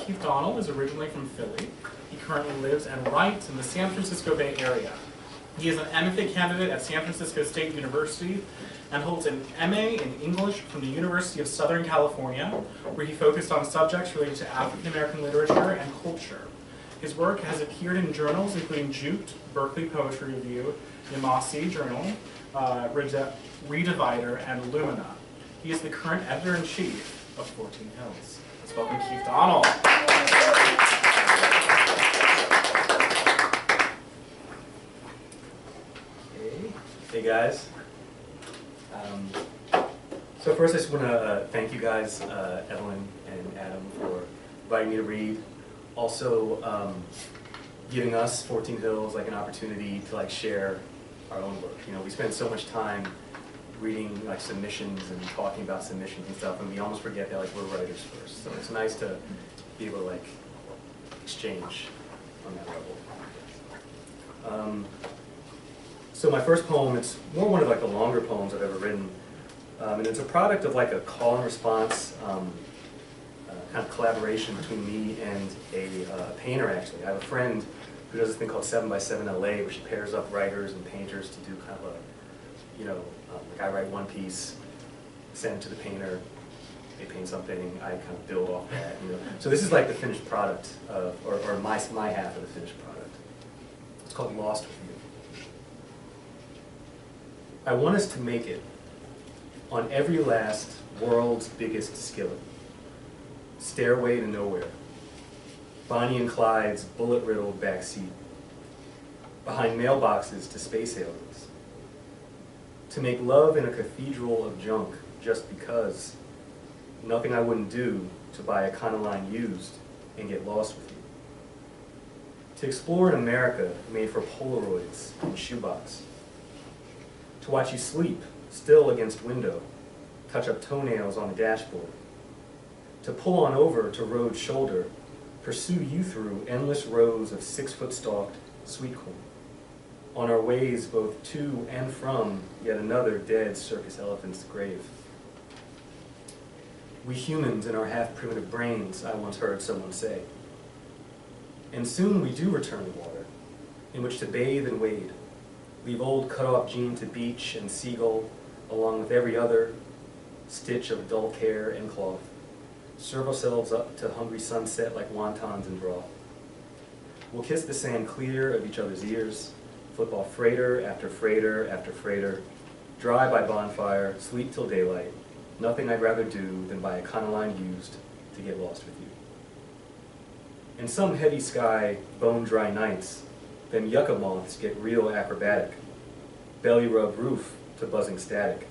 Keith Donnell is originally from Philly. He currently lives and writes in the San Francisco Bay Area. He is an MFA candidate at San Francisco State University and holds an MA in English from the University of Southern California, where he focused on subjects related to African American literature and culture. His work has appeared in journals including Jute, Berkeley Poetry Review, Yamasi Journal, Redivider, and Lumina. He is the current editor-in-chief of 14 Hills. Let's welcome Keith Donnell. Hey guys. So first I just want to thank you guys, Evelyn and Adam, for inviting me to read. Also giving us 14 Hills like an opportunity to like share our own work. You know, we spend so much time reading like submissions and talking about submissions and stuff, and we almost forget that like we're writers first. So it's nice to be able to like exchange on that level. So my first poem, it's more one of like the longer poems I've ever written, and it's a product of like a call and response kind of collaboration between me and a painter. Actually, I have a friend who does this thing called 7x7 LA, where she pairs up writers and painters to do kind of a, you know, like I write one piece, send it to the painter, they paint something, I kind of build off that. You know. So this is like the finished product of, or my half of the finished product. It's called Lost With You. I want us to make it on every last world's biggest skillet. Stairway to nowhere. Bonnie and Clyde's bullet-riddled backseat. Behind mailboxes to space aliens. To make love in a cathedral of junk just because. Nothing I wouldn't do to buy a Econoline used and get lost with you. To explore an America made for Polaroids and shoebox. To watch you sleep, still against window, touch up toenails on the dashboard. To pull on over to road shoulder, pursue you through endless rows of 6-foot stalked sweet corn. On our ways both to and from yet another dead circus elephant's grave. We humans in our half-primitive brains, I once heard someone say. And soon we do return to water, in which to bathe and wade. Leave old cut-off jean to beach and seagull, along with every other stitch of dull care and cloth. Serve ourselves up to hungry sunset like wontons and broth. We'll kiss the sand clear of each other's ears, flip off freighter after freighter after freighter, dry by bonfire, sleep till daylight. Nothing I'd rather do than buy a Econoline used to get lost with you. In some heady sky, bone-dry nights, then yucca moths get real acrobatic, belly rub roof to buzzing static.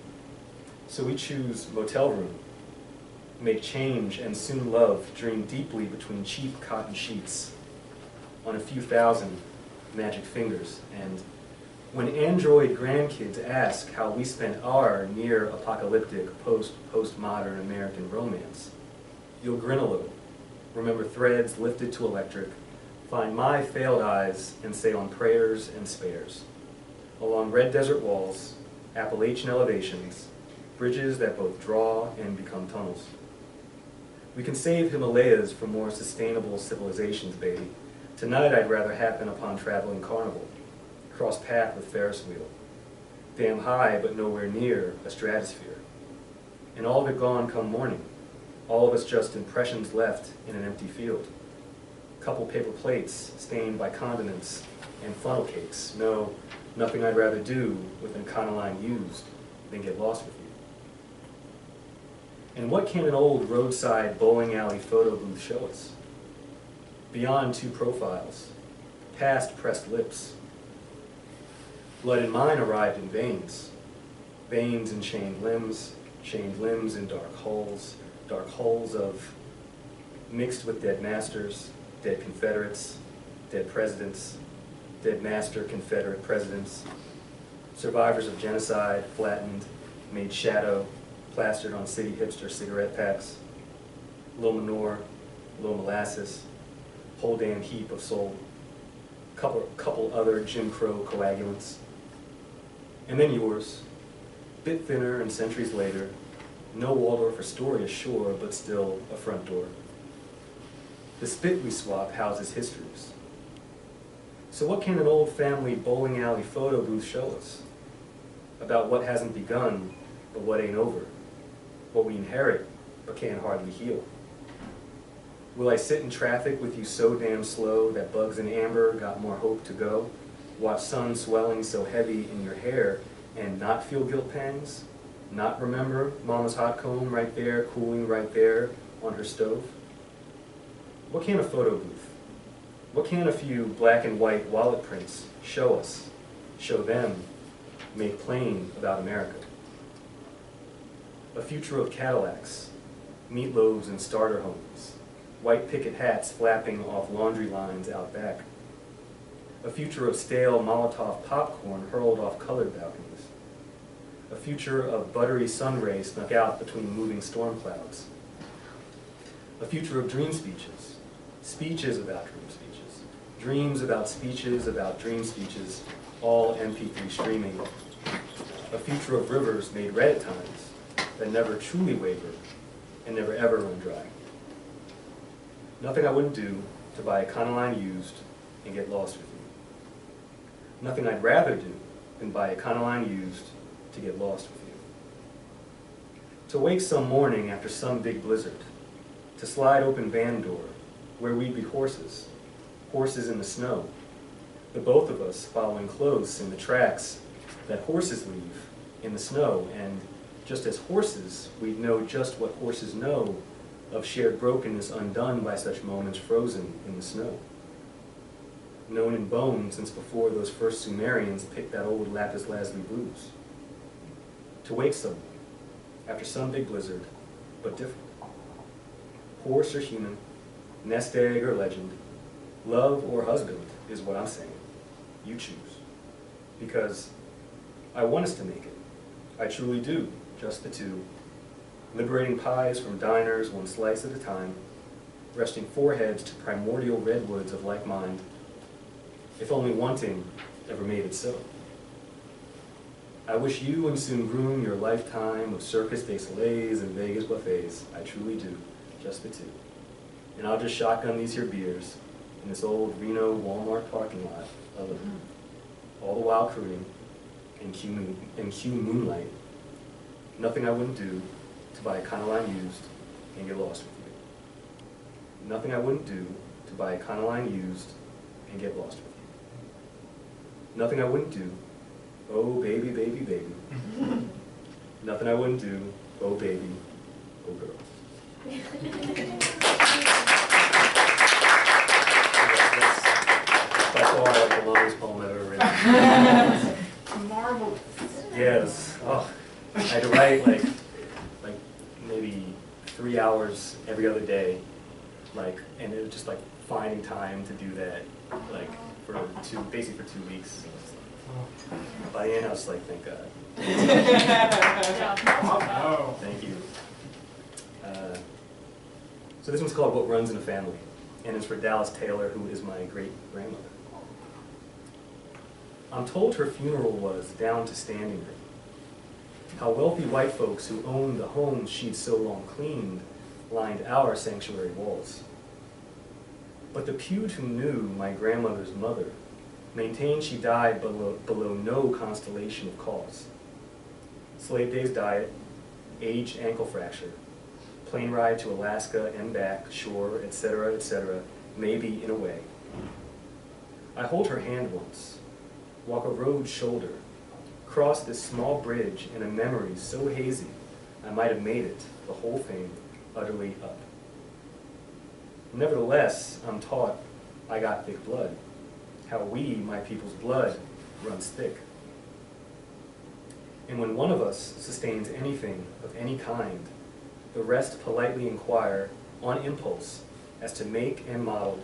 So we choose motel room, make change and soon love dream deeply between cheap cotton sheets on a few thousand magic fingers. And when android grandkids ask how we spent our near-apocalyptic postmodern American romance, you'll grin a little, remember threads lifted to electric, find my failed eyes and say on prayers and spares. Along red desert walls, Appalachian elevations, bridges that both draw and become tunnels. We can save Himalayas for more sustainable civilizations, baby. Tonight I'd rather happen upon traveling carnival, cross path with Ferris wheel. Damn high but nowhere near a stratosphere. And all of it gone come morning, all of us just impressions left in an empty field. Couple paper plates stained by condiments and funnel cakes. No, nothing I'd rather do with an Econoline used than get lost with you. And what can an old roadside bowling alley photo booth show us? Beyond two profiles, past pressed lips. Blood in mine arrived in veins. Veins in chained limbs in dark holes of mixed with dead masters, dead Confederates, dead presidents, dead master Confederate presidents, survivors of genocide, flattened, made shadow, plastered on city hipster cigarette packs, low manure, low molasses, whole damn heap of soul, couple other Jim Crow coagulants. And then yours, bit thinner and centuries later, no Waldorf Astoria shore, but still a front door. The spit we swap houses histories. So what can an old family bowling alley photo booth show us? About what hasn't begun, but what ain't over. What we inherit, but can't hardly heal. Will I sit in traffic with you so damn slow that bugs and amber got more hope to go? Watch sun swelling so heavy in your hair and not feel guilt pangs? Not remember mama's hot comb right there, cooling right there on her stove? What can a photo booth, what can a few black and white wallet prints show us, show them, make plain about America? A future of Cadillacs, meatloaves and starter homes, white picket hats flapping off laundry lines out back. A future of stale Molotov popcorn hurled off colored balconies. A future of buttery sun rays snuck out between moving storm clouds. A future of dream speeches, speeches about dream speeches, dreams about speeches about dream speeches, all MP3 streaming. A future of rivers made red at times that never truly waver and never ever run dry. Nothing I wouldn't do to buy Econoline used and get lost with you. Nothing I'd rather do than buy Econoline used to get lost with you. To wake some morning after some big blizzard, to slide open van door where we'd be horses, horses in the snow, the both of us following close in the tracks that horses leave in the snow, and just as horses, we'd know just what horses know of shared brokenness undone by such moments frozen in the snow. Known in bone since before those first Sumerians picked that old lapis lazuli blues. To wake someone after some big blizzard, but different. Horse or human, nest egg or legend, love or husband is what I'm saying. You choose. Because I want us to make it. I truly do, just the two. Liberating pies from diners one slice at a time, resting foreheads to primordial redwoods of like mind, if only wanting ever made it so. I wish you and soon groom your lifetime of Circus des Soleils and Vegas buffets. I truly do, just the two. And I'll just shotgun these here beers in this old Reno Walmart parking lot, all the while crooning and cue moonlight. Nothing I wouldn't do to buy Econoline used and get lost with you. Nothing I wouldn't do to buy Econoline used and get lost with you. Nothing I wouldn't do, oh baby, baby, baby. Nothing I wouldn't do, oh baby, oh girl. That's by far like the longest poem I've ever written. Marvelous. Yes. Oh, I had to write like maybe 3 hours every other day, and it was just like finding time to do that, basically for 2 weeks. By the end, I was like, thank God. Thank you. So this one's called What Runs in a Family, and it's for Dallas Taylor, who is my great-grandmother. I'm told her funeral was down to standing room. How wealthy white folks who owned the homes she'd so long cleaned lined our sanctuary walls. But the Pewd who knew my grandmother's mother maintained she died below no constellation of cause. Slave days diet, aged ankle fracture, plane ride to Alaska and back, shore, etc., maybe in a way. I hold her hand once, walk a road shoulder, cross this small bridge in a memory so hazy I might have made it, the whole thing, utterly up. Nevertheless, I'm taught I got thick blood, how we, my people's blood, runs thick. And when one of us sustains anything of any kind, the rest politely inquire, on impulse, as to make and model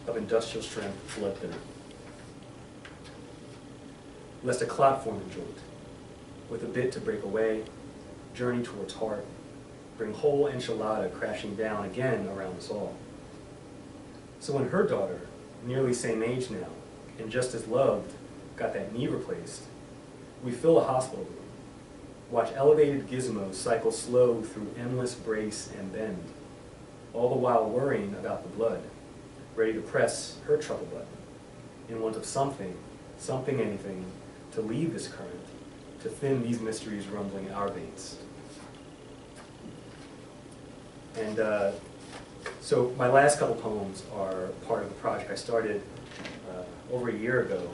of industrial strength blood thinner. Lest a clot form a joint, with a bit to break away, journey towards heart, bring whole enchilada crashing down again around us all. So when her daughter, nearly same age now, and just as loved, got that knee replaced, we fill a hospital room, watch elevated gizmos cycle slow through endless brace and bend, all the while worrying about the blood, ready to press her trouble button, in want of something, anything, to leave this current, to thin these mysteries rumbling our veins. And so my last couple poems are part of the project I started over a year ago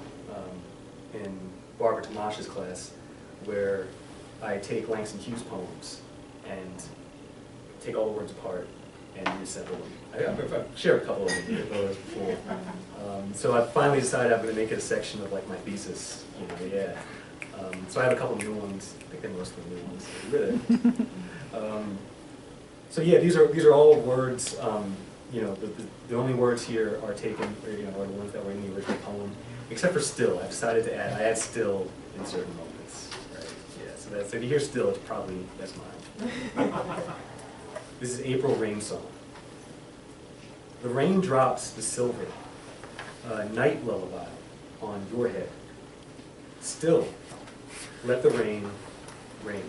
in Barbara Tamash's class, where I take Langston Hughes poems and take all the words apart and reassemble them. I've shared a couple of them before. So I finally decided I'm going to make it a section of like my thesis. Yeah. So I have a couple new ones. I think they're mostly new ones. Really. So yeah, these are all words. The only words here are taken, are the ones that were in the original poem, except for still. I've decided to add still in certain moments. Right? Yeah. So if you hear still, it's probably that's mine. This is April Rain Song. The rain drops the silver, night lullaby on your head. Still, let the rain rain.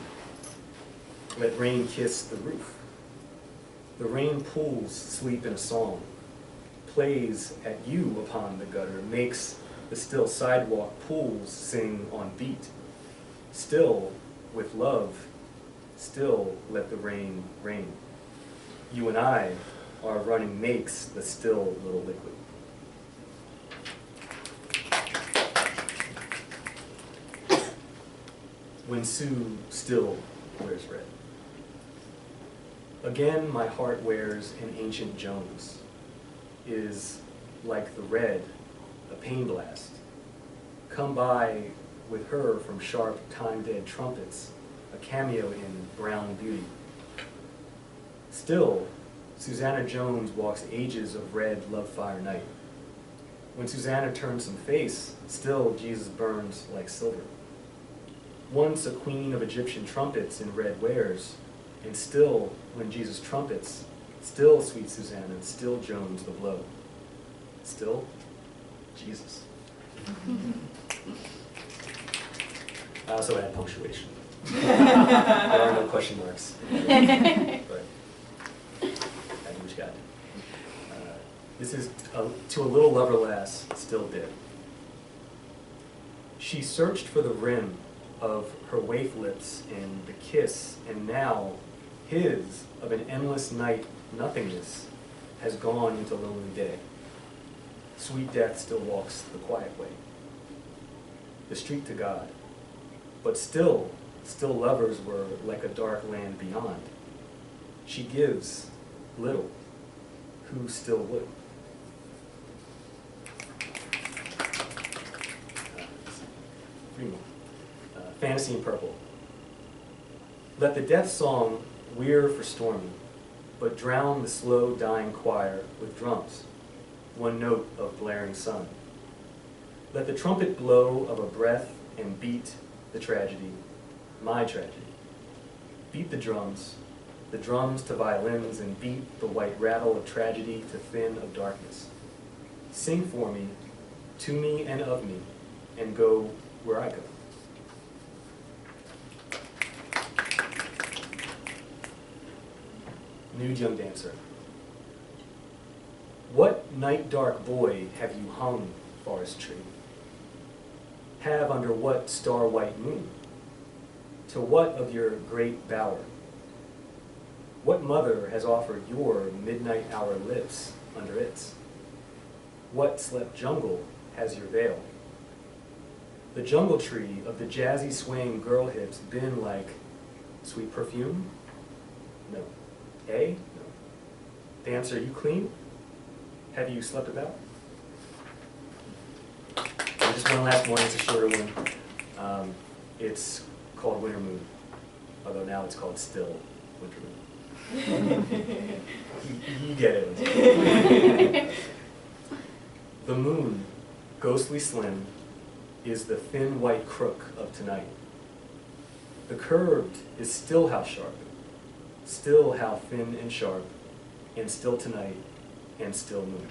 Let rain kiss the roof. The rain pools sleep in a song, plays at you upon the gutter, makes the still sidewalk pools sing on beat. Still, with love, still let the rain rain. You and I are running makes the still little liquid. When Sue still wears red. Again, my heart wears an ancient Jones, is like the red, a pain blast. Come by with her from sharp time-dead trumpets, a cameo in Brown Beauty. Still, Susanna Jones walks ages of red love-fire night. When Susanna turns some face, still Jesus burns like silver. Once a queen of Egyptian trumpets in red wares, and still, when Jesus trumpets, still sweet Susanna, still Jones the blow. Still, Jesus. I also add punctuation. There are no question marks. But I do what you got. This is to a little lover lass, still dead. She searched for the rim of her waif lips in the kiss, and now his, of an endless night nothingness, has gone into lonely day. Sweet death still walks the quiet way, the street to God. But still lovers were like a dark land beyond. She gives little, who still would? Three more. Fantasy in Purple. Let the death song weir for stormy, but drown the slow dying choir with drums, one note of blaring sun. Let the trumpet blow of a breath and beat the tragedy, my tragedy. Beat the drums to violins, and beat the white rattle of tragedy to thin of darkness. Sing for me, to me and of me, and go where I go. Nude Young Dancer. What night dark boy have you hung, forest tree? Have under what star white moon? To what of your great bower? What mother has offered your midnight hour lips under its? What slept jungle has your veil? The jungle tree of the jazzy swaying girl hips been like sweet perfume? No. No. Dancer, you clean? Have you slept about? And just one last one, it's a shorter one. It's called Winter Moon, although now it's called Still Winter Moon. You get it. The moon, ghostly slim, is the thin white crook of tonight. The curved is still how sharp, still how thin and sharp, and still tonight, and still moon.